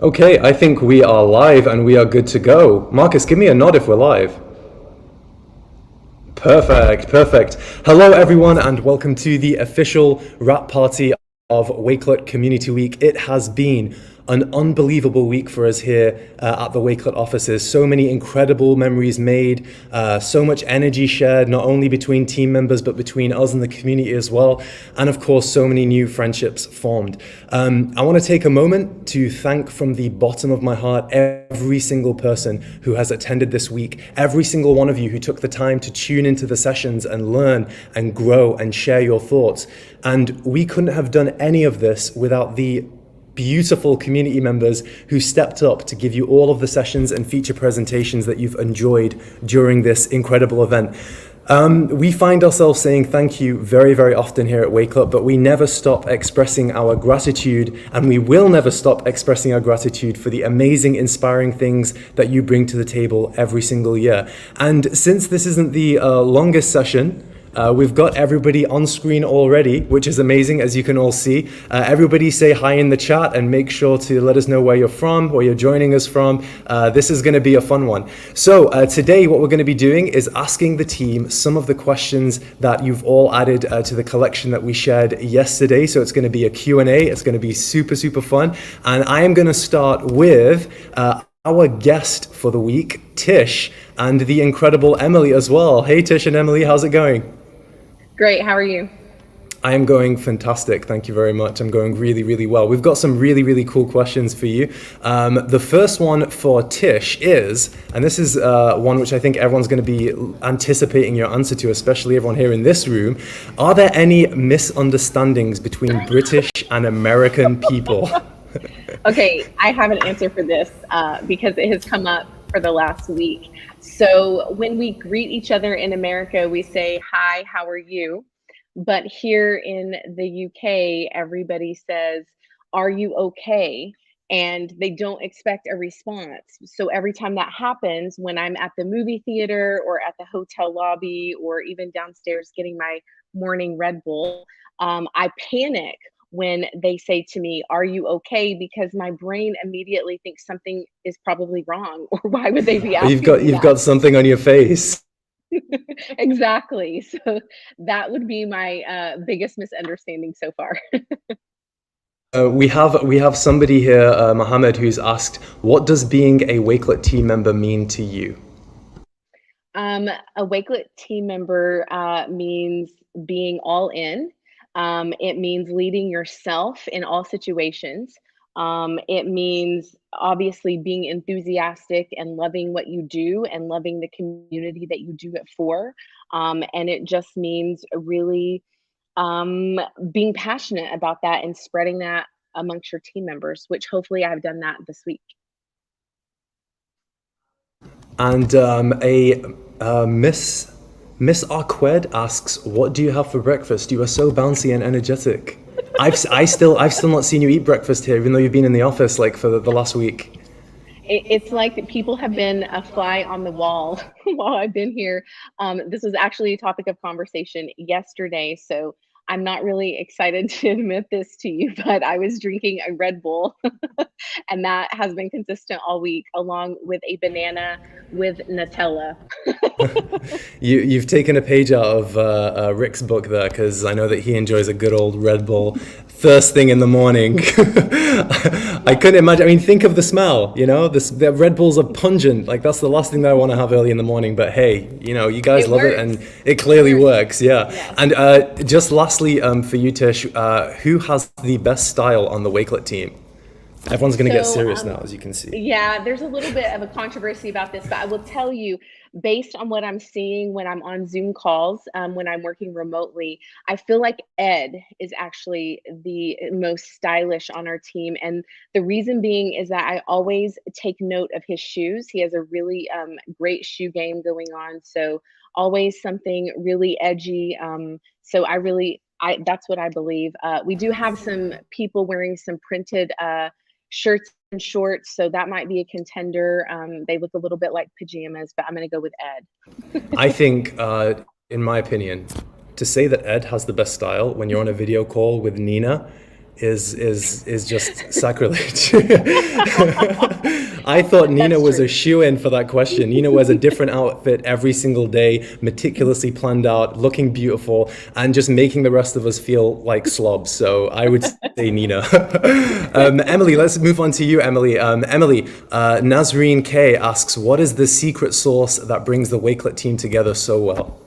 Okay, I think we are live and we are good to go. Marcus, give me a nod if we're live. Perfect, perfect. Hello, everyone, and welcome to the official wrap party of Wakelet Community Week. It has been an unbelievable week for us here at the Wakelet offices. So many incredible memories made, so much energy shared, not only between team members, but between us and the community as well. And of course, so many new friendships formed. I want to take a moment to thank from the bottom of my heart every single person who has attended this week, every single one of you who took the time to tune into the sessions and learn and grow and share your thoughts. And we couldn't have done any of this without the beautiful community members who stepped up to give you all of the sessions and feature presentations that you've enjoyed during this incredible event. We find ourselves saying thank you very, very often here at Wakelet, but we never stop expressing our gratitude, and we will never stop expressing our gratitude for the amazing, inspiring things that you bring to the table every single year. And since this isn't the longest session, we've got everybody on screen already, which is amazing, as you can all see. Everybody say hi in the chat and make sure to let us know where you're from, where you're joining us from. This is going to be a fun one. So today what we're going to be doing is asking the team some of the questions that you've all added to the collection that we shared yesterday. So it's going to be a Q&A. It's going to be super, super fun. And I am going to start with our guest for the week, Tish, and the incredible Emily as well. Hey, Tish and Emily, how's it going? Great. How are you? I am going fantastic. Thank you very much. I'm going really, really well. We've got some really, really cool questions for you. The first one for Tish is, and this is one which I think everyone's going to be anticipating your answer to, especially everyone here in this room. Are there any misunderstandings between British and American people? Okay, I have an answer for this because it has come up for the last week. So when we greet each other in America, we say, "Hi, how are you?" But here in the UK, everybody says, "Are you okay?" And they don't expect a response. So every time that happens, when I'm at the movie theater or at the hotel lobby or even downstairs getting my morning Red Bull, I panic when they say to me, "Are you okay?" Because my brain immediately thinks something is probably wrong, or why would they be You've asking got me you've that? got something on your face. Exactly. So that would be my biggest misunderstanding so far. We have somebody here, Mohammed, who's asked, "What does being a Wakelet team member mean to you?" A Wakelet team member means being all in. It means leading yourself in all situations. It means obviously being enthusiastic and loving what you do and loving the community that you do it for. And it just means really being passionate about that and spreading that amongst your team members, which hopefully I've done that this week. And Miss Arqued asks, "What do you have for breakfast? You are so bouncy and energetic." I've still not seen you eat breakfast here, even though you've been in the office like for the last week. It's like people have been a fly on the wall while I've been here. This was actually a topic of conversation yesterday, so I'm not really excited to admit this to you, but I was drinking a Red Bull, and that has been consistent all week, along with a banana with Nutella. You've taken a page out of Rick's book there, because I know that he enjoys a good old Red Bull first thing in the morning. I couldn't imagine. I mean, think of the smell. The Red Bulls are pungent. Like that's the last thing that I want to have early in the morning. But hey, you guys It love it, works. and it It clearly works. works. Yeah. Yes. And just lastly, for you, Tish, who has the best style on the Wakelet team? Everyone's gonna get So, serious now, as you can see. yeah, there's a little bit of a controversy about this, but I will tell you, based on what I'm seeing when I'm on Zoom calls, when I'm working remotely, I feel like Ed is actually the most stylish on our team. And the reason being is that I always take note of his shoes. He has a really great shoe game going on. So, always something really edgy. So, that's what I believe. We do have some people wearing some printed shirts and shorts, so that might be a contender. They look a little bit like pajamas, but I'm gonna go with Ed. I think, in my opinion, to say that Ed has the best style when you're on a video call with Nina is just sacrilege. I thought Nina That's was true. a shoe-in for that question. Nina wears a different outfit every single day, meticulously planned out, looking beautiful, and just making the rest of us feel like slobs. So I would say Nina. Emily, let's move on to you, Emily. Emily, Nazreen K asks, what is the secret sauce that brings the Wakelet team together so well?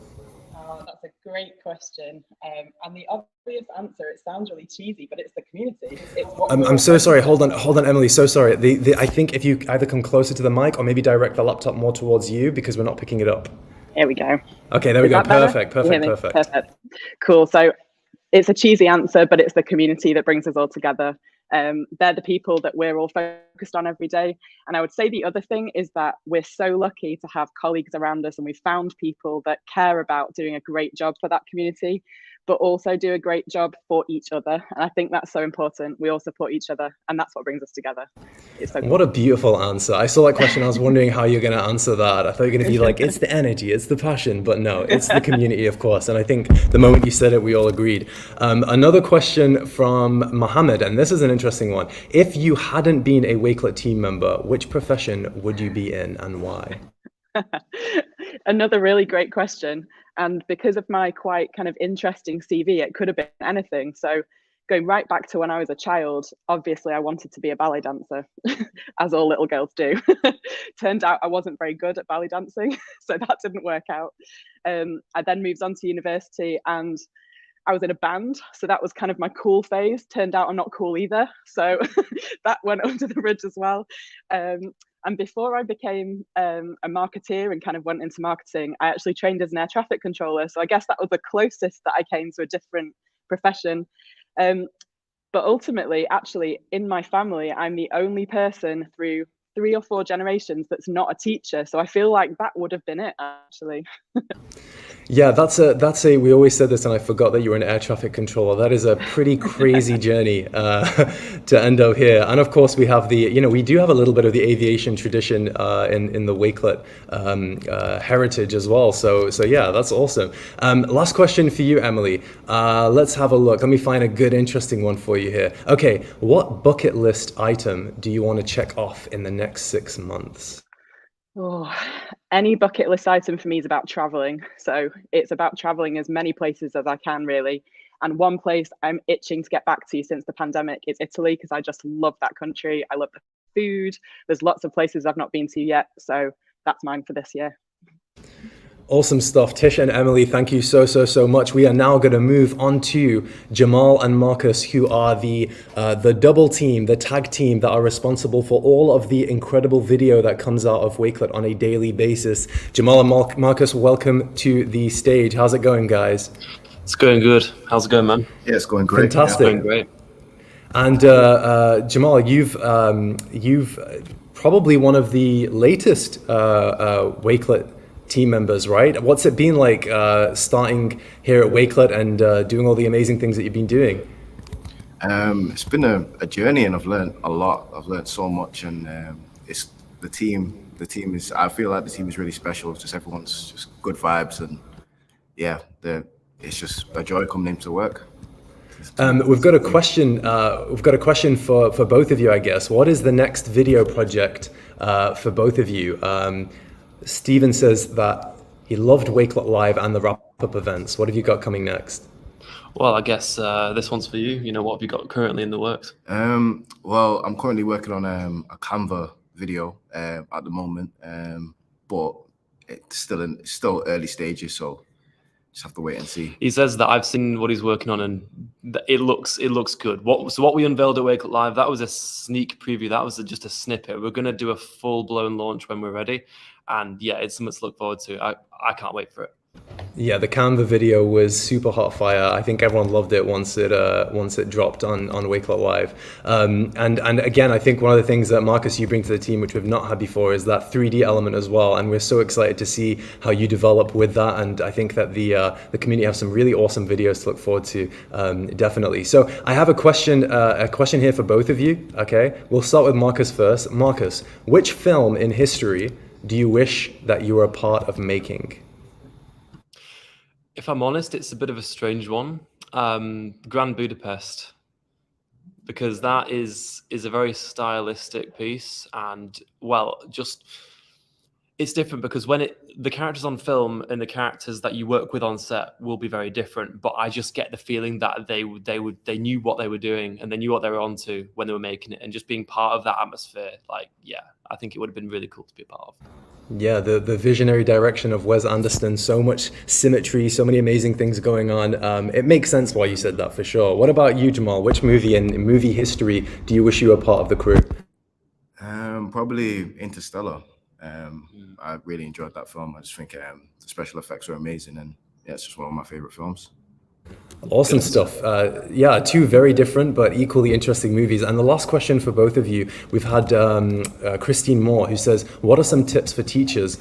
Oh, that's a great question. And the obvious answer, it sounds really cheesy, but it's the community. It's what we're I'm all so sorry. focused Hold on, Emily. So sorry. I think if you either come closer to the mic or maybe direct the laptop more towards you because we're not picking it up. There we go. Okay, there we Is go. that better? Perfect, You hear perfect, me? perfect. Perfect. Cool. So it's a cheesy answer, but it's the community that brings us all together. They're the people that we're all focused on every day. And I would say the other thing is that we're so lucky to have colleagues around us, and we've found people that care about doing a great job for that community, but also do a great job for each other. And I think that's so important. We all support each other, and that's what brings us together. It's so cool. What a beautiful answer. I saw that question. I was wondering how you're going to answer that. I thought you were going to be like, it's the energy, it's the passion. But no, it's the community, of course. And I think the moment you said it, we all agreed. Another question from Mohammed, and this is an interesting one. If you hadn't been a Wakelet team member, which profession would you be in and why? Another really great question. And because of my quite kind of interesting CV, it could have been anything. So going right back to when I was a child, obviously I wanted to be a ballet dancer, as all little girls do. Turned out I wasn't very good at ballet dancing, so that didn't work out. I then moved on to university and I was in a band, so that was kind of my cool phase. Turned out I'm not cool either, so that went under the bridge as well. And before I became a marketeer and kind of went into marketing, I actually trained as an air traffic controller. So I guess that was the closest that I came to a different profession. But ultimately, actually, in my family, I'm the only person through 3 or 4 generations that's not a teacher. So I feel like that would have been it, actually. Yeah, we always said this and I forgot that you were an air traffic controller. That is a pretty crazy journey to end up here. And of course we have we do have a little bit of the aviation tradition in the Wakelet heritage as well. So yeah, that's awesome. Last question for you, Emily. Let's have a look. Let me find a good, interesting one for you here. Okay, what bucket list item do you want to check off in the next 6 months? Oh, any bucket list item for me is about traveling. So it's about traveling as many places as I can, really. And one place I'm itching to get back to since the pandemic is Italy, because I just love that country. I love the food. There's lots of places I've not been to yet. So that's mine for this year. Awesome stuff. Tish and Emily, thank you so much. We are now going to move on to Jamal and Marcus, who are the double team, the tag team that are responsible for all of the incredible video that comes out of Wakelet on a daily basis. Jamal and Marcus, welcome to the stage. How's it going, guys? It's going good. How's it going, man? Yeah, it's going great. Fantastic. It's going great. And Jamal, you've probably one of the latest Wakelet team members, right? What's it been like starting here at Wakelet and doing all the amazing things that you've been doing? It's been a journey, and I've learned a lot. I've learned so much, and it's the team. The team is. I feel like the team is really special. Just everyone's just good vibes, and yeah, it's just a joy coming into work. We've got a question. We've got a question for both of you, I guess. What is the next video project for both of you? Steven says that he loved Wakelet Live and the wrap-up events. What have you got coming next? Well, I guess this one's for you. You know, what have you got currently in the works? Well, I'm currently working on a Canva video at the moment, but it's still early stages, so just have to wait and see. He says that I've seen what he's working on, and it looks good. So what we unveiled at Wakelet Live, that was a sneak preview. That was just a snippet. We're going to do a full-blown launch when we're ready. And yeah, it's something to look forward to. I can't wait for it. Yeah, the Canva video was super hot fire. I think everyone loved it once it dropped on Wakelet Live. And again, I think one of the things that Marcus you bring to the team, which we've not had before, is that 3D element as well. And we're so excited to see how you develop with that. And I think that the community have some really awesome videos to look forward to, definitely. So I have a question here for both of you. Okay, we'll start with Marcus first. Marcus, which film in history do you wish that you were a part of making? If I'm honest, it's a bit of a strange one. Grand Budapest. because that is a very stylistic piece, and well, just it's different because when the characters on film and the characters that you work with on set will be very different. But I just get the feeling that they knew what they were doing and they knew what they were onto when they were making it, and just being part of that atmosphere, like, yeah, I think it would have been really cool to be a part of. Yeah, the visionary direction of Wes Anderson, so much symmetry, so many amazing things going on. It makes sense why you said that for sure. What about you, Jamal? Which movie in movie history do you wish you were part of the crew? Probably Interstellar. I really enjoyed that film. I just think the special effects were amazing, and yeah, it's just one of my favorite films. Awesome stuff. Yeah, two very different but equally interesting movies. And the last question for both of you, we've had Christine Moore, who says, what are some tips for teachers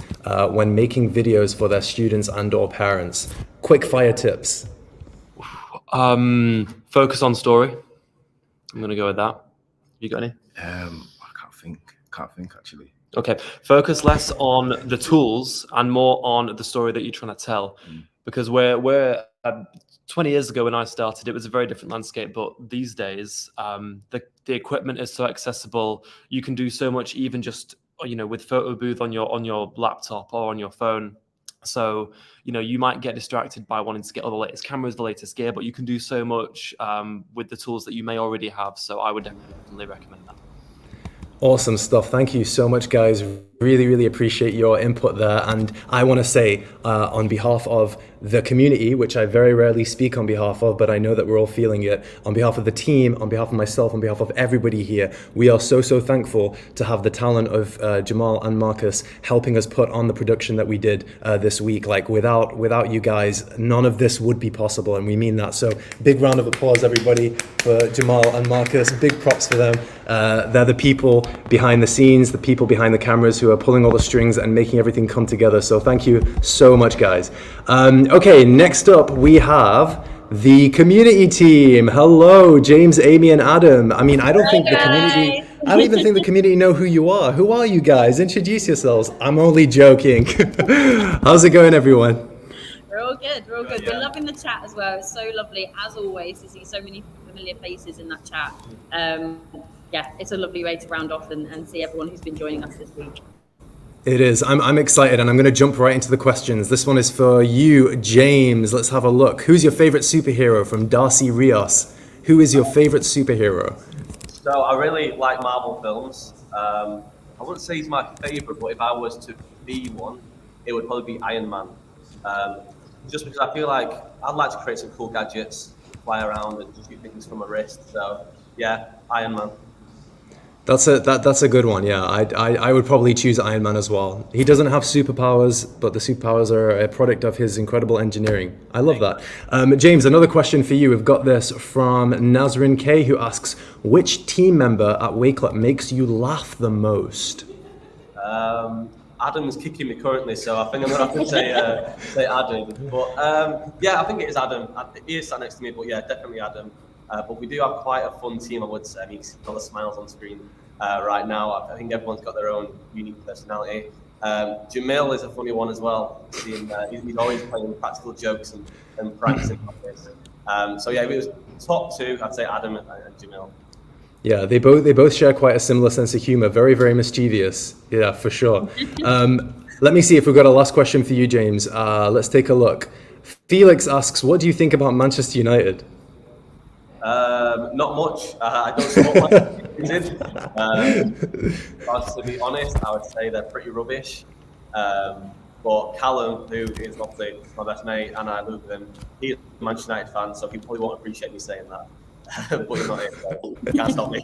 when making videos for their students and or parents? Quick fire tips. Focus on story. I'm going to go with that. You got any? I can't think actually. Okay, focus less on the tools and more on the story that you're trying to tell, because we're 20 years ago when I started, it was a very different landscape. But these days, the equipment is so accessible. You can do so much, even just with photo booth on your laptop or on your phone. So you might get distracted by wanting to get all the latest cameras, the latest gear, but you can do so much with the tools that you may already have. So I would definitely recommend that. Awesome stuff. Thank you so much, guys. Really, really appreciate your input there. And I want to say on behalf of the community, which I very rarely speak on behalf of, but I know that we're all feeling it, on behalf of the team, on behalf of myself, on behalf of everybody here, we are so thankful to have the talent of Jamal and Marcus helping us put on the production that we did this week. Like without you guys, none of this would be possible, and we mean that. So big round of applause, everybody, for Jamal and Marcus. Big props for them. They're the people behind the scenes, the people behind the cameras who are pulling all the strings and making everything come together. So thank you so much, guys. Okay, next up we have the community team. Hello, James, Amy, and Adam. I mean, I don't even think the community know who you are. Who are you guys? Introduce yourselves. I'm only joking. How's it going, everyone? We're all good. We're loving the chat as well. It's so lovely, as always, to see so many familiar faces in that chat. Yeah, it's a lovely way to round off and see everyone who's been joining us this week. It is. I'm excited, and I'm going to jump right into the questions. This one is for you, James. Let's have a look. Who's your favorite superhero? From Darcy Rios. Who is your favorite superhero? So I really like Marvel films. I wouldn't say he's my favorite, but if I was to be one, it would probably be Iron Man. Just because I feel like I'd like to create some cool gadgets, fly around and shoot things from a wrist. So yeah, Iron Man. That's a good one. Yeah, I would probably choose Iron Man as well. He doesn't have superpowers, but the superpowers are a product of his incredible engineering. I love that. James, another question for you. We've got this from Nazrin K, who asks, which team member at Wakelet makes you laugh the most? Adam's kicking me currently, so I think I'm gonna have to say Adam. But yeah, I think it is Adam. He is sat next to me, but yeah, definitely Adam. But we do have quite a fun team, I would say. I mean, you see all the smiles on screen right now. I think everyone's got their own unique personality. Jameel is a funny one as well. He's always playing practical jokes and pranks and this. So yeah, if it was top two, I'd say Adam and Jameel. Yeah, they both share quite a similar sense of humor. Very, very mischievous. Yeah, for sure. Let me see if we've got a last question for you, James. Let's take a look. Felix asks, what do you think about Manchester United? Not much. I don't support Manchester United. To be honest, I would say they're pretty rubbish. But Callum, who is obviously my best mate, and I live with him, he's a Manchester United fan, so he probably won't appreciate me saying that. But he's not here, so he can't stop me.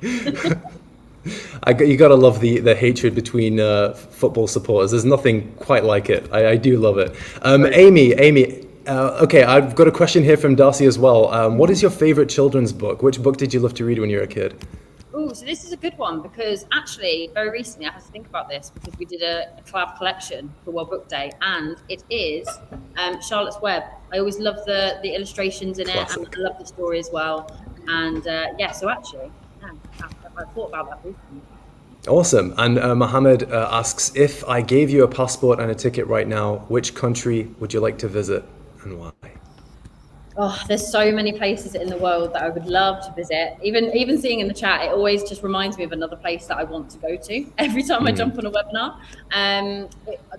You gotta love the hatred between football supporters. There's nothing quite like it. I do love it. Amy. Okay, I've got a question here from Darcy as well. What is your favorite children's book? Which book did you love to read when you were a kid? Oh, so this is a good one because actually, very recently, I had to think about this because we did a collab collection for World Book Day, and it is Charlotte's Web. I always love the illustrations in Classic. it, and I love the story as well. And yeah, so actually, I thought about that recently. Awesome. And Mohammed asks, if I gave you a passport and a ticket right now, which country would you like to visit and why? Oh, there's so many places in the world that I would love to visit. Even seeing in the chat, it always just reminds me of another place that I want to go to every time I jump on a webinar. At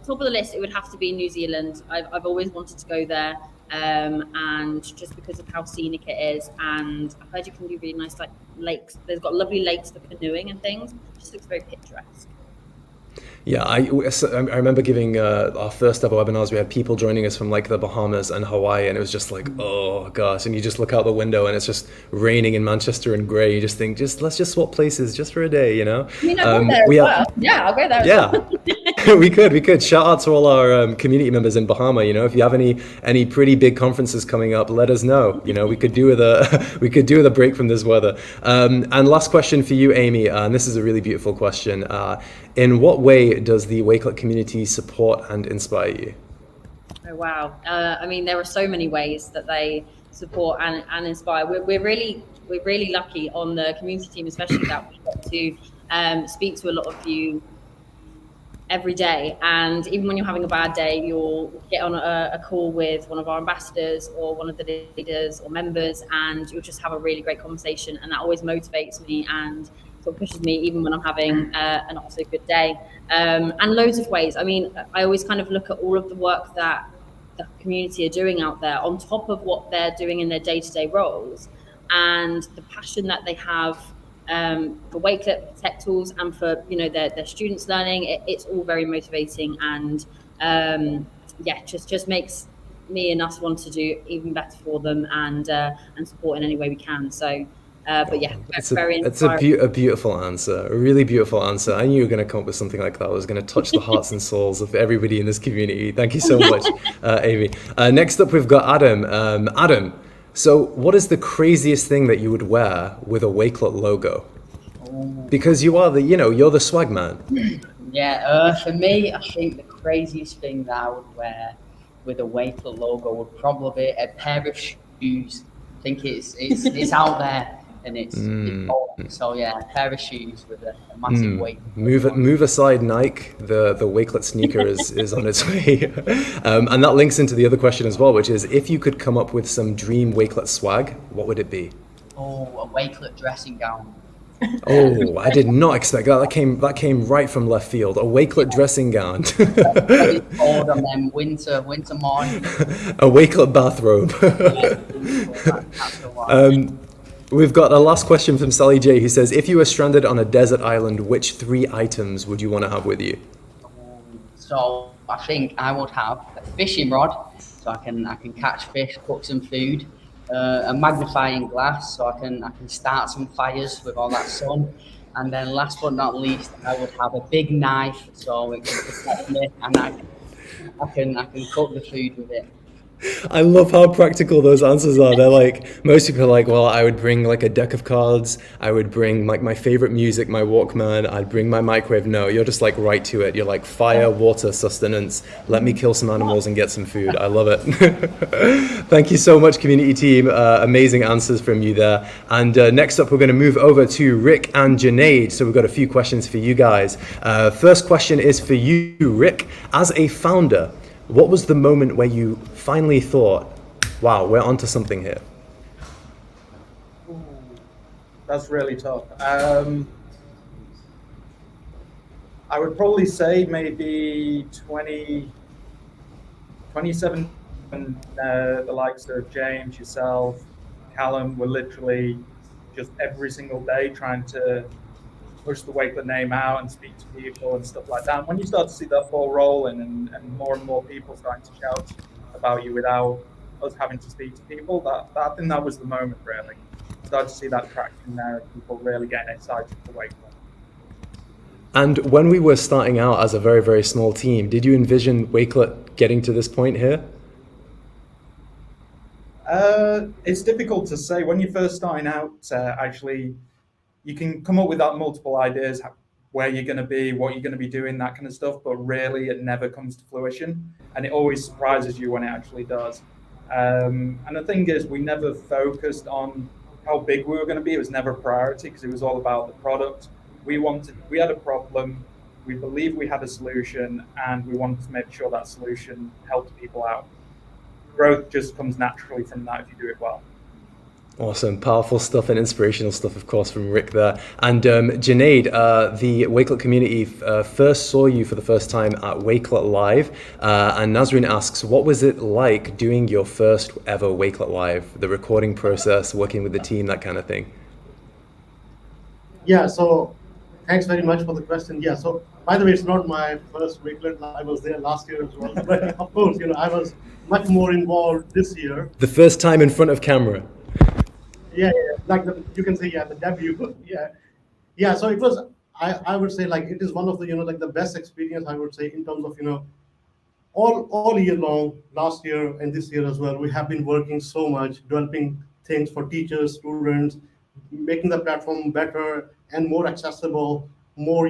top of the list, it would have to be New Zealand. I've always wanted to go there, and just because of how scenic it is, and I've heard you can do really nice like lakes. They've got lovely lakes for canoeing and things. It just looks very picturesque. Yeah, I remember giving our first ever webinars. We had people joining us from like the Bahamas and Hawaii, and it was just like, oh gosh. And you just look out the window and it's just raining in Manchester and grey. You just think, let's just swap places just for a day, you know? I mean, I'll go there as well. Yeah, I'll go there as well. we could. Shout out to all our community members in Bahama. You know, if you have any pretty big conferences coming up, let us know. You know, we could do with a break from this weather. And last question for you, Amy, and this is a really beautiful question. In what way does the Wakelet community support and inspire you? Oh wow! I mean, there are so many ways that they support and inspire. We're really lucky on the community team, especially that we get to speak to a lot of you every day. And even when you're having a bad day, you'll get on a call with one of our ambassadors or one of the leaders or members, and you'll just have a really great conversation. And that always motivates me and sort of pushes me even when I'm having a not so good day. And loads of ways. I mean, I always kind of look at all of the work that the community are doing out there on top of what they're doing in their day-to-day roles, and the passion that they have for Wakelet, for tech tools, and for their students learning. It's all very motivating, and just makes me and us want to do even better for them and support in any way we can. So. But yeah, it's very a beautiful answer, a really beautiful answer. I knew you were going to come up with something like that. It was going to touch the hearts and souls of everybody in this community. Thank you so much, Amy. Next up, we've got Adam. Adam, so what is the craziest thing that you would wear with a Wakelet logo? Because you are you're the swag man. Yeah, for me, I think the craziest thing that I would wear with a Wakelet logo would probably be a pair of shoes. I think it's out there. And it's old. So yeah, a pair of shoes with a massive weight. Move aside, Nike. The Wakelet sneaker is on its way, and that links into the other question as well, which is if you could come up with some dream Wakelet swag, what would it be? Oh, a Wakelet dressing gown. Oh, I did not expect that. That came right from left field. A Wakelet dressing gown. Cold on them winter morning. A Wakelet bathrobe. That's the one. We've got a last question from Sally J, who says, if you were stranded on a desert island, which 3 items would you want to have with you? So I think I would have a fishing rod, so I can catch fish, cook some food, a magnifying glass, so I can start some fires with all that sun, and then last but not least, I would have a big knife, so it can protect me, and I can cook the food with it. I love how practical those answers are. They're like, most people are like, well, I would bring like a deck of cards. I would bring like my favorite music, my Walkman. I'd bring my microwave. No, you're just like right to it. You're like fire, water, sustenance. Let me kill some animals and get some food. I love it. Thank you so much, community team. Amazing answers from you there. And next up, we're going to move over to Rick and Janae. So we've got a few questions for you guys. First question is for you, Rick. As a founder, what was the moment where you finally thought, wow, we're onto something here? Ooh, that's really tough. I would probably say maybe 2017, when the likes of James, yourself, Callum were literally just every single day trying to push the Wakelet name out and speak to people and stuff like that. And when you start to see that ball rolling and more people starting to shout about you without us having to speak to people, I think that was the moment really. Started to see that traction there and people really getting excited for Wakelet. And when we were starting out as a very, very small team, did you envision Wakelet getting to this point here? It's difficult to say. When you're first starting out, actually, you can come up with that multiple ideas, where you're going to be, what you're going to be doing, that kind of stuff, but really it never comes to fruition. And it always surprises you when it actually does. And the thing is, we never focused on how big we were going to be. It was never a priority because it was all about the product. We had a problem, we believed we had a solution, and we wanted to make sure that solution helped people out. growth just comes naturally from that if you do it well. Awesome, powerful stuff and inspirational stuff, of course, from Rick there. And Janae, the Wakelet community first saw you for the first time at Wakelet Live. And Nazrin asks, what was it like doing your first ever Wakelet Live? The recording process, working with the team, that kind of thing. Yeah, so thanks very much for the question. Yeah, so by the way, it's not my first Wakelet Live. I was there last year as well. But of course, I was much more involved this year. The first time in front of camera. Yeah, like you can say, the debut. Yeah. So it was. I would say like it is one of the like the best experience I would say in terms of all year long, last year and this year as well. We have been working so much, developing things for teachers, students, making the platform better and more accessible, more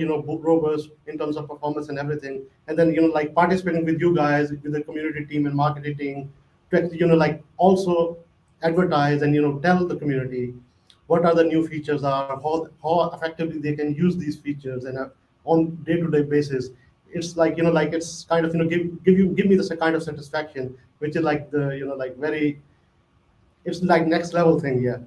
robust in terms of performance and everything. And then like participating with you guys, with the community team and marketing team, to like also advertise and tell the community what are the new features are, how effectively they can use these features and on day-to-day basis. It's like like it's kind of give me this kind of satisfaction, which is like the like very, it's like next level thing. Yeah.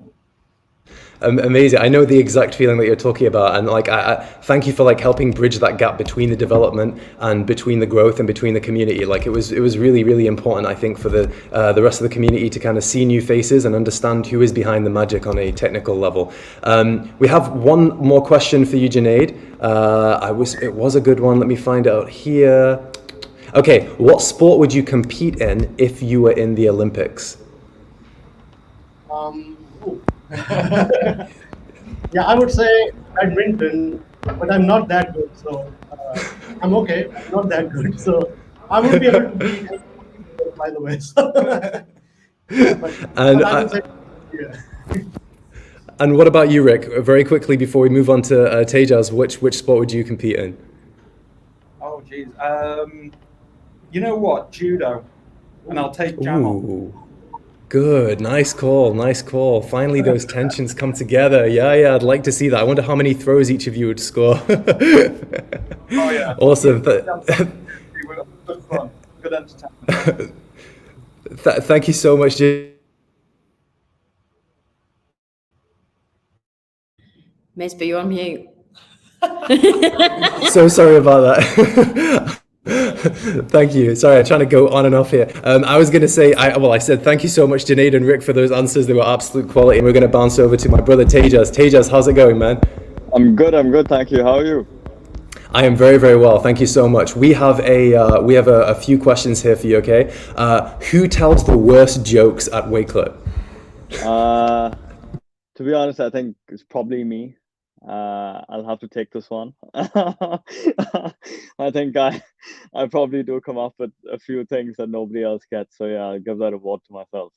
Amazing. I know the exact feeling that you're talking about, and like I thank you for like helping bridge that gap between the development and between the growth and between the community. Like it was really, really important, I think, for the rest of the community to kind of see new faces and understand who is behind the magic on a technical level. We have one more question for you, Janae. It was a good one. Let me find out here. Okay, what sport would you compete in if you were in the Olympics? Yeah, I would say badminton, but I'm not that good, so I'm okay. I'm not that good, so I would be able to be, by the way. So. but I would say, yeah. And what about you, Rick? Very quickly before we move on to Tejas, which sport would you compete in? Oh, geez. You know what? Judo. And I'll take Jamal. Ooh. Good, nice call. Finally, those tensions come together. Yeah, I'd like to see that. I wonder how many throws each of you would score. Oh yeah. Awesome. Good fun, good entertainment. Thank you so much, Miss, but you're on mute. So sorry about that. Thank you. Sorry, I'm trying to go on and off here. I was going to say, I said thank you so much, Janae and Rick, for those answers. They were absolute quality. And we're going to bounce over to my brother Tejas. Tejas, how's it going, man? I'm good. Thank you. How are you? I am very, very well. Thank you so much. We have a few questions here for you. Okay, who tells the worst jokes at Wakelet? To be honest, I think it's probably me. I'll have to take this one. I think I probably do come up with a few things that nobody else gets. So yeah, I'll give that award to myself.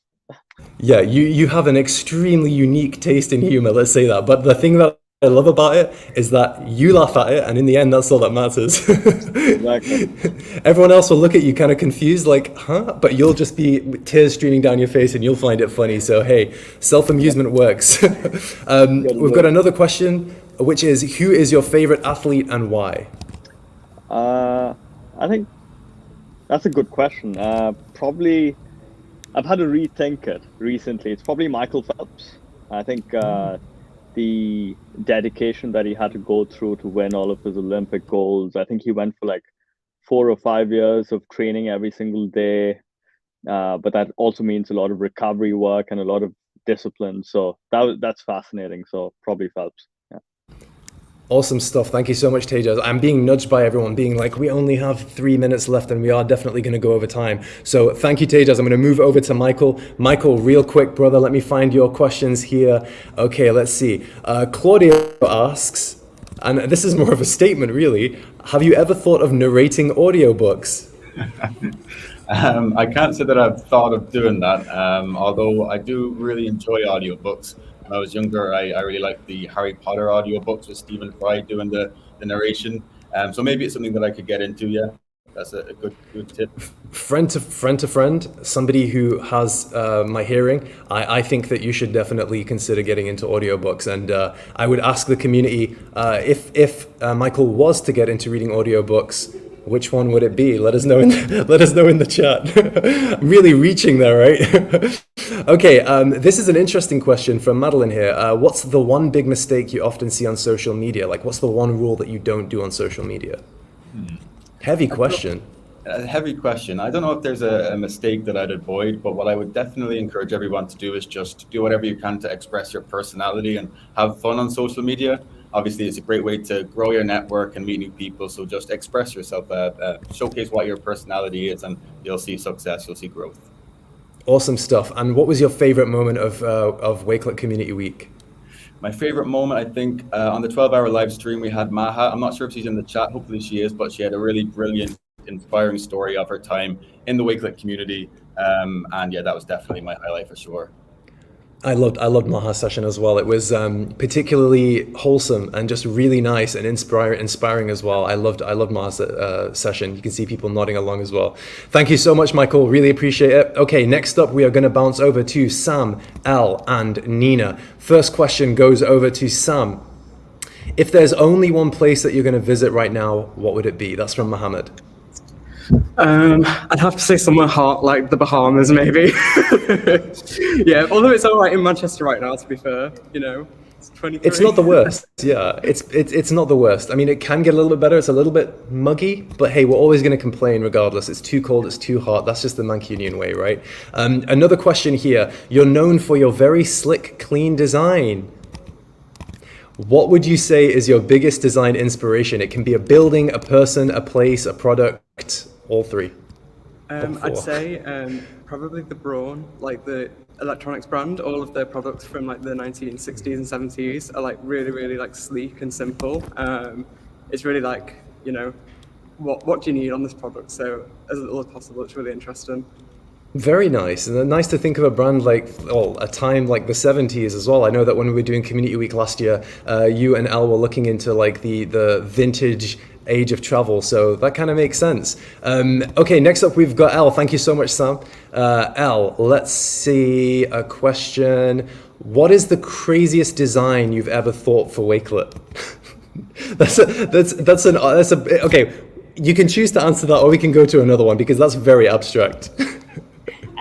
Yeah, you have an extremely unique taste in humor, let's say that. But the thing that I love about it is that you laugh at it, and in the end, that's all that matters. Exactly. Everyone else will look at you kind of confused, like, huh? But you'll just be tears streaming down your face, and you'll find it funny. So hey, self-amusement works. We've got another question, which is, who is your favorite athlete and why? I think that's a good question. Probably, I've had to rethink it recently. It's probably Michael Phelps. I think the dedication that he had to go through to win all of his Olympic goals. I think he went for like 4 or 5 years of training every single day. But that also means a lot of recovery work and a lot of discipline. So that's fascinating. So probably Phelps. Yeah. Awesome stuff. Thank you so much, Tejas. I'm being nudged by everyone being like, we only have 3 minutes left and we are definitely going to go over time. So thank you, Tejas. I'm going to move over to Michael. Michael, real quick, brother, let me find your questions here. Okay, let's see. Claudio asks, and this is more of a statement really, have you ever thought of narrating audiobooks? I can't say that I've thought of doing that, although I do really enjoy audiobooks. When I was younger, I really liked the Harry Potter audiobooks with Stephen Fry doing the narration. So maybe it's something that I could get into, yeah. That's a good tip. Friend to friend, somebody who has my hearing, I think that you should definitely consider getting into audiobooks. And I would ask the community, if Michael was to get into reading audiobooks, Which one would it be? Let us know in the chat. I'm really reaching there, right? Okay, this is an interesting question from Madeline here. What's the one big mistake you often see on social media? Like, what's the one rule that you don't do on social media? Heavy question. A heavy question. I don't know if there's a mistake that I'd avoid, but what I would definitely encourage everyone to do is just do whatever you can to express your personality and have fun on social media. Obviously, it's a great way to grow your network and meet new people. So just express yourself, showcase what your personality is, and you'll see success, you'll see growth. Awesome stuff. And what was your favorite moment of Wakelet Community Week? My favorite moment, I think, on the 12-hour live stream, we had Maha. I'm not sure if she's in the chat. Hopefully she is, but she had a really brilliant, inspiring story of her time in the Wakelet community. And yeah, that was definitely my highlight for sure. I loved Maha's session as well. It was particularly wholesome and just really nice and inspiring as well. I loved Maha's session. You can see people nodding along as well. Thank you so much, Michael. Really appreciate it. Okay, next up we are going to bounce over to Sam, Al, and Nina. First question goes over to Sam. If there's only one place that you're going to visit right now, what would it be? That's from Mohammed. I'd have to say somewhere hot, like the Bahamas, maybe. Yeah, although it's all right in Manchester right now, to be fair, you know. It's 23. It's not the worst. Yeah, it's not the worst. I mean, it can get a little bit better. It's a little bit muggy, but hey, we're always going to complain regardless. It's too cold, it's too hot. That's just the Mancunian way, right? Another question here. You're known for your very slick, clean design. What would you say is your biggest design inspiration? It can be a building, a person, a place, a product, all three. I'd say probably the Braun, like the electronics brand. All of their products from like the 1960s and 70s are like really, really like sleek and simple. It's really like, you know, what do you need on this product? So as little as possible, it's really interesting. Very nice, and nice to think of a brand like, a time like the 70s as well. I know that when we were doing Community Week last year, you and Al were looking into like the vintage age of travel, so that kind of makes sense. Okay, next up we've got Al. Thank you so much, Sam. Al, let's see a question. What is the craziest design you've ever thought for Wakelet? Okay. You can choose to answer that, or we can go to another one because that's very abstract.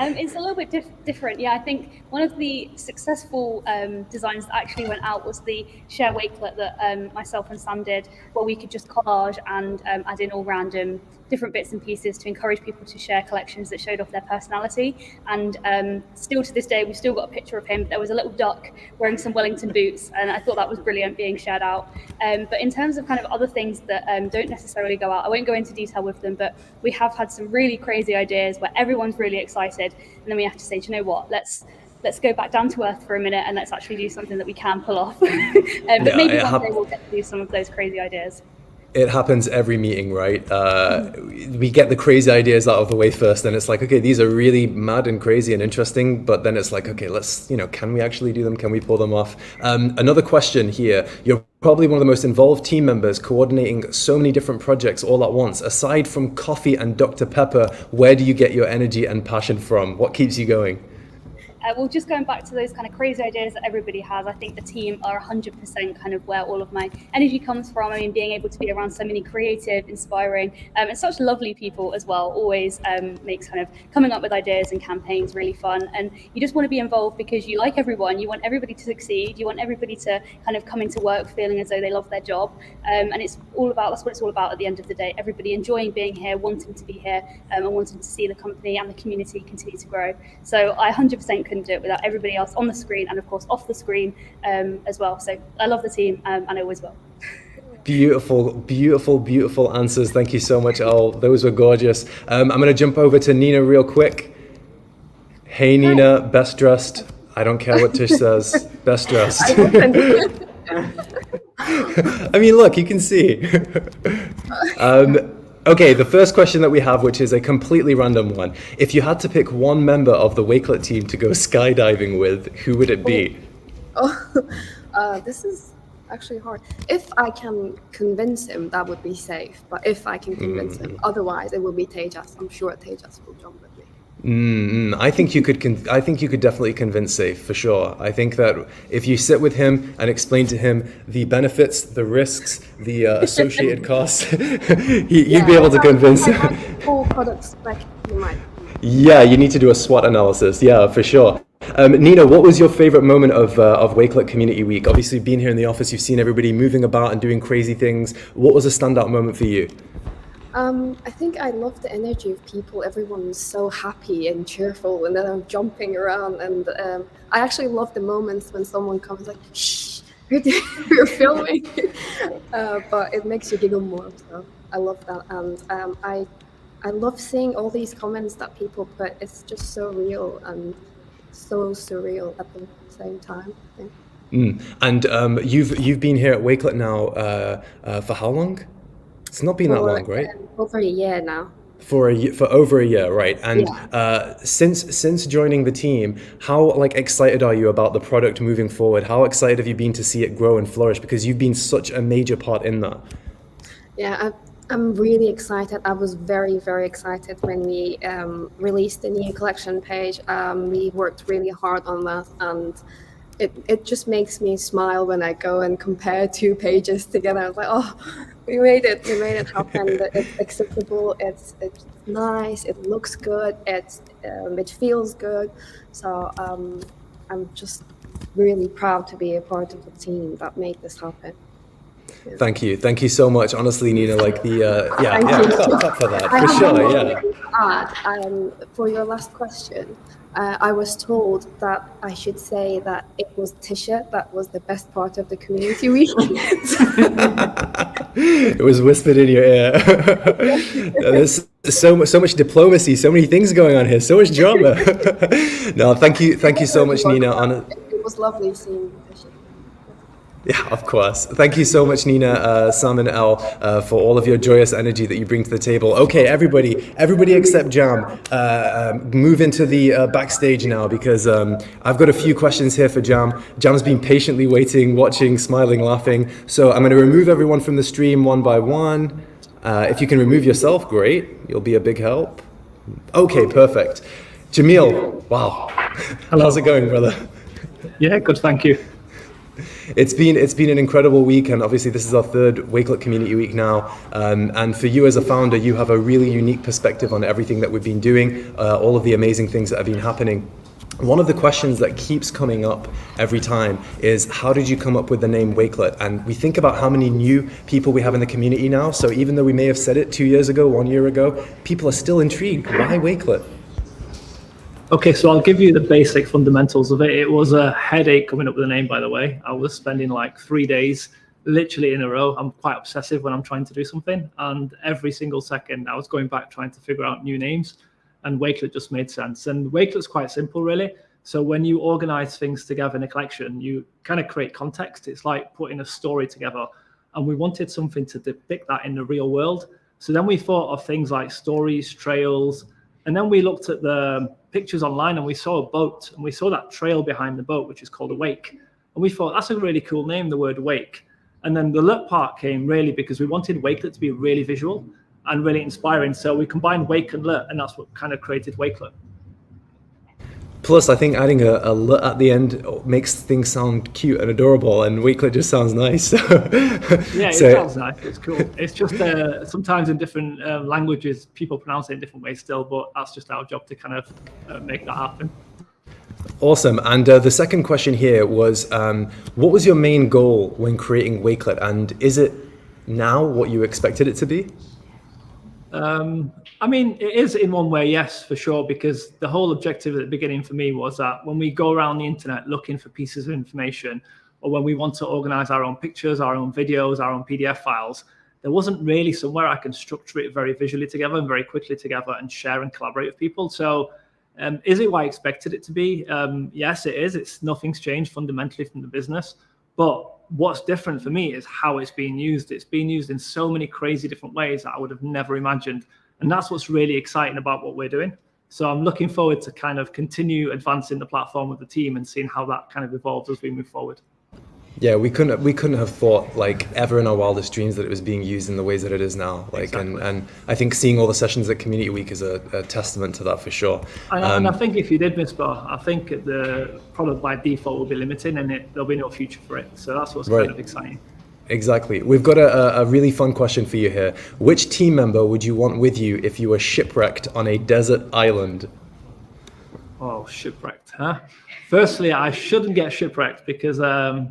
It's a little bit different. Yeah, I think one of the successful designs that actually went out was the share Wakelet that myself and Sam did, where we could just collage and add in all random different bits and pieces to encourage people to share collections that showed off their personality. And still to this day, we've still got a picture of him. There was a little duck wearing some Wellington boots, and I thought that was brilliant being shared out. But in terms of kind of other things that don't necessarily go out, I won't go into detail with them, but we have had some really crazy ideas where everyone's really excited, and then we have to say, do you know what, let's go back down to earth for a minute and let's actually do something that we can pull off. But maybe one day we'll get to do some of those crazy ideas. It happens every meeting, right? We get the crazy ideas out of the way first, and it's like, okay, these are really mad and crazy and interesting, but then it's like, okay, let's, can we actually do them? Can we pull them off? Another question here. You're probably one of the most involved team members, coordinating so many different projects all at once. Aside from coffee and Dr. Pepper, where do you get your energy and passion from? What keeps you going? Well, just going back to those kind of crazy ideas that everybody has, I think the team are 100% kind of where all of my energy comes from. I mean, being able to be around so many creative, inspiring, and such lovely people as well always makes kind of coming up with ideas and campaigns really fun. And you just want to be involved because you like everyone, you want everybody to succeed, you want everybody to kind of come into work feeling as though they love their job. And that's what it's all about at the end of the day, everybody enjoying being here, wanting to be here, and wanting to see the company and the community continue to grow. So I 100% couldn't do it without everybody else on the screen and of course off the screen as well. So I love the team and I always will. Beautiful, beautiful, beautiful answers. Thank you so much, Al. Those were gorgeous. I'm going to jump over to Nina real quick. Hey, Nina, best dressed. I don't care what Tish says. Best dressed. I mean, look, you can see. Okay, the first question that we have, which is a completely random one. If you had to pick one member of the Wakelet team to go skydiving with, who would it be? This is actually hard. If I can convince him, that would be safe. But if I can convince him, otherwise it will be Tejas. I'm sure Tejas will jump with me. I think you could. I think you could definitely convince Safe for sure. I think that if you sit with him and explain to him the benefits, the risks, the associated costs, you'd be able to convince him. Full product spec, you might. Yeah, you need to do a SWOT analysis. Yeah, for sure. Nina, what was your favorite moment of Wakelet Community Week? Obviously, being here in the office, you've seen everybody moving about and doing crazy things. What was a standout moment for you? I think I love the energy of people. Everyone was so happy and cheerful, and then I'm jumping around. And I actually love the moments when someone comes like, "Shh, we're filming," but it makes you giggle more. So I love that, and I love seeing all these comments that people put. It's just so real and so surreal at the same time. I think. And you've been here at Wakelet now for how long? It's not been that long, right? Over a year now. For over a year, right? And since joining the team, how excited are you about the product moving forward? How excited have you been to see it grow and flourish? Because you've been such a major part in that. Yeah, I'm really excited. I was very, very excited when we released the new collection page. We worked really hard on that, and it just makes me smile when I go and compare two pages together. I was like, oh, we made it happen. It's accessible, it's nice, it looks good, it feels good. So I'm just really proud to be a part of the team that made this happen. Yeah. Thank you so much. Honestly, Nina, clap for that, for sure. Yeah. For your last question, I was told that I should say that it was Tisha that was the best part of the community week. It was whispered in your ear. There's so much diplomacy, so many things going on here, so much drama. No, thank you so much, Nina. It was lovely seeing Tisha. Yeah, of course. Thank you so much, Nina, Sam, and Elle, for all of your joyous energy that you bring to the table. Okay, everybody except Jam, move into the backstage now, because I've got a few questions here for Jam. Jam's been patiently waiting, watching, smiling, laughing. So I'm going to remove everyone from the stream one by one. If you can remove yourself, great. You'll be a big help. Okay, perfect. Jameel, wow. Hello. How's it going, brother? Yeah, good, thank you. It's been an incredible week, and obviously this is our third Wakelet Community Week now. And for you as a founder, you have a really unique perspective on everything that we've been doing, all of the amazing things that have been happening. One of the questions that keeps coming up every time is, how did you come up with the name Wakelet? And we think about how many new people we have in the community now. So even though we may have said it 2 years ago, 1 year ago, people are still intrigued. Why Wakelet? Okay, so I'll give you the basic fundamentals of it. It was a headache coming up with a name, by the way. I was spending like 3 days literally in a row. I'm quite obsessive when I'm trying to do something. And every single second I was going back trying to figure out new names. And Wakelet just made sense. And Wakelet's quite simple, really. So when you organize things together in a collection, you kind of create context. It's like putting a story together. And we wanted something to depict that in the real world. So then we thought of things like stories, trails, and then we looked at the pictures online and we saw a boat, and we saw that trail behind the boat, which is called a wake. And we thought, that's a really cool name, the word wake. And then the look part came really because we wanted Wakelet to be really visual and really inspiring. So we combined wake and lit, and that's what kind of created Wakelet. Plus, I think adding a lit at the end makes things sound cute and adorable, and Wakelet just sounds nice. Yeah, it sounds nice. It's cool. It's just sometimes in different languages, people pronounce it in different ways still, but that's just our job to kind of make that happen. Awesome. And the second question here was, what was your main goal when creating Wakelet, and is it now what you expected it to be? I mean, it is in one way, yes, for sure, because the whole objective at the beginning for me was that when we go around the internet looking for pieces of information, or when we want to organize our own pictures, our own videos, our own PDF files, there wasn't really somewhere I can structure it very visually together and very quickly together and share and collaborate with people. So is it what I expected it to be? Yes, it is. Nothing's changed fundamentally from the business. But what's different for me is how it's being used. It's being used in so many crazy different ways that I would have never imagined. And that's what's really exciting about what we're doing. So I'm looking forward to kind of continue advancing the platform with the team and seeing how that kind of evolves as we move forward. Yeah, we couldn't have thought like ever in our wildest dreams that it was being used in the ways that it is now. Like, Exactly. and I think seeing all the sessions at Community Week is a testament to that for sure. And I think if you did miss bar, I think the product by default will be limited, and there'll be no future for it. So that's what's Right. kind of exciting. Exactly. We've got a really fun question for you here. Which team member would you want with you if you were shipwrecked on a desert island? Oh, shipwrecked, huh? Firstly, I shouldn't get shipwrecked because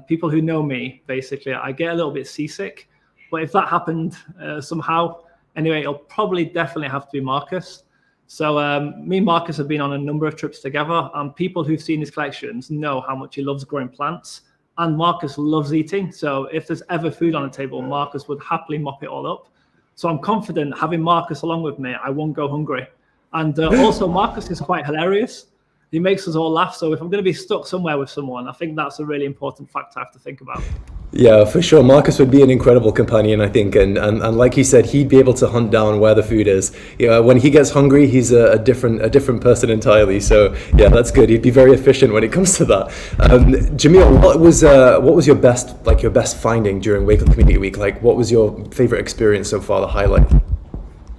people who know me, basically, I get a little bit seasick. But if that happened somehow, anyway, it'll probably definitely have to be Marcus. So me and Marcus have been on a number of trips together, and people who've seen his collections know how much he loves growing plants. And Marcus loves eating. So if there's ever food on the table, Marcus would happily mop it all up. So I'm confident having Marcus along with me, I won't go hungry. And also Marcus is quite hilarious. He makes us all laugh. So if I'm going to be stuck somewhere with someone, I think that's a really important fact I have to think about. Yeah, for sure. Marcus would be an incredible companion, I think. And like he said, he'd be able to hunt down where the food is. When he gets hungry, he's a different person entirely. So yeah, that's good. He'd be very efficient when it comes to that. Jameel, what was your best finding during Wakelet Community Week? Like, what was your favorite experience so far, the highlight?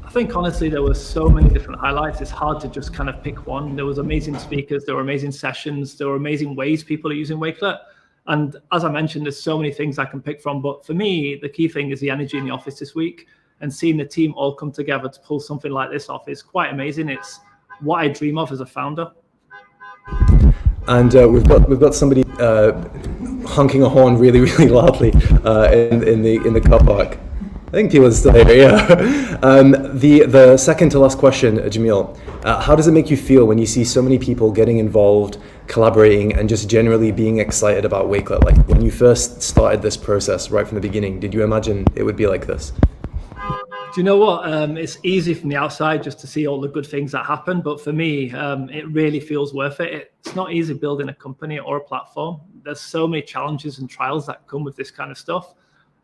I think honestly there were so many different highlights. It's hard to just kind of pick one. There was amazing speakers, there were amazing sessions, there were amazing ways people are using Wakelet. And as I mentioned, there's so many things I can pick from. But for me, the key thing is the energy in the office this week, and seeing the team all come together to pull something like this off is quite amazing. It's what I dream of as a founder. And we've got somebody honking a horn really, really loudly in the car park. I think people are still here, yeah. The second to last question, Jameel, how does it make you feel when you see so many people getting involved, collaborating, and just generally being excited about Wakelet? Like, when you first started this process right from the beginning, did you imagine it would be like this? Do you know what? It's easy from the outside just to see all the good things that happen. But for me, it really feels worth it. It's not easy building a company or a platform. There's so many challenges and trials that come with this kind of stuff.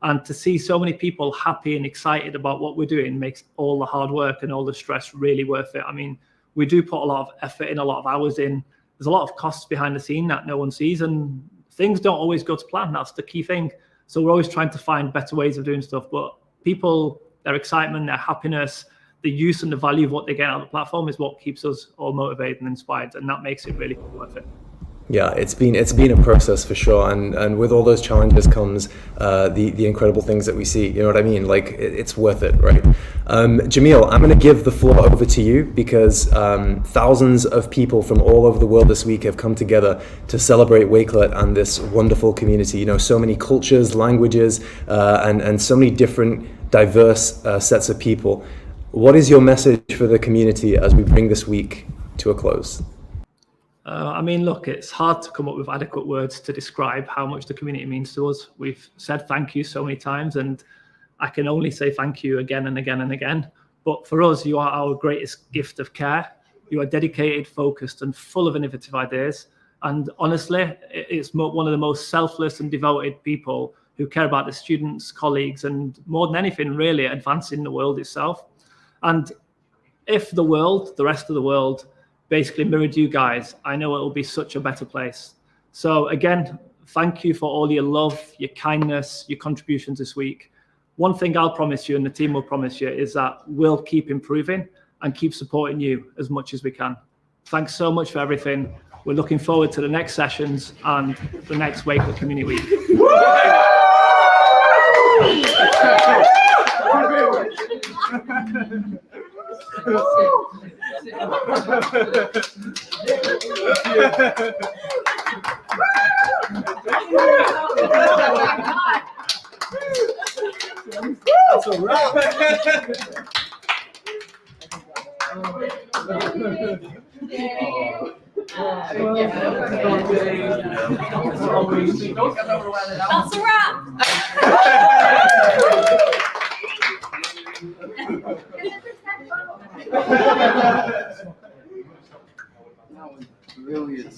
And to see so many people happy and excited about what we're doing makes all the hard work and all the stress really worth it. I mean, we do put a lot of effort in, a lot of hours in. There's a lot of costs behind the scene that no one sees, and things don't always go to plan. That's the key thing. So we're always trying to find better ways of doing stuff. But people, their excitement, their happiness, the use and the value of what they get out of the platform is what keeps us all motivated and inspired, and that makes it really worth it. Yeah, it's been a process for sure, and with all those challenges comes the incredible things that we see. You know what I mean? Like, it's worth it, right? Jameel, I'm going to give the floor over to you because thousands of people from all over the world this week have come together to celebrate Wakelet and this wonderful community. You know, so many cultures, languages, and so many different diverse sets of people. What is your message for the community as we bring this week to a close? I mean, look, it's hard to come up with adequate words to describe how much the community means to us. We've said thank you so many times, and I can only say thank you again and again and again. But for us, you are our greatest gift of care. You are dedicated, focused, and full of innovative ideas. And honestly, it's one of the most selfless and devoted people who care about the students, colleagues, and more than anything, really advancing the world itself. And if the rest of the world, basically mirrored you guys, I know it will be such a better place. So again, thank you for all your love, your kindness, your contributions this week. One thing I'll promise you, and the team will promise you, is that we'll keep improving and keep supporting you as much as we can. Thanks so much for everything. We're looking forward to the next sessions and the next Wakelet Community Week. That's a wrap. That's a wrap. Brilliant.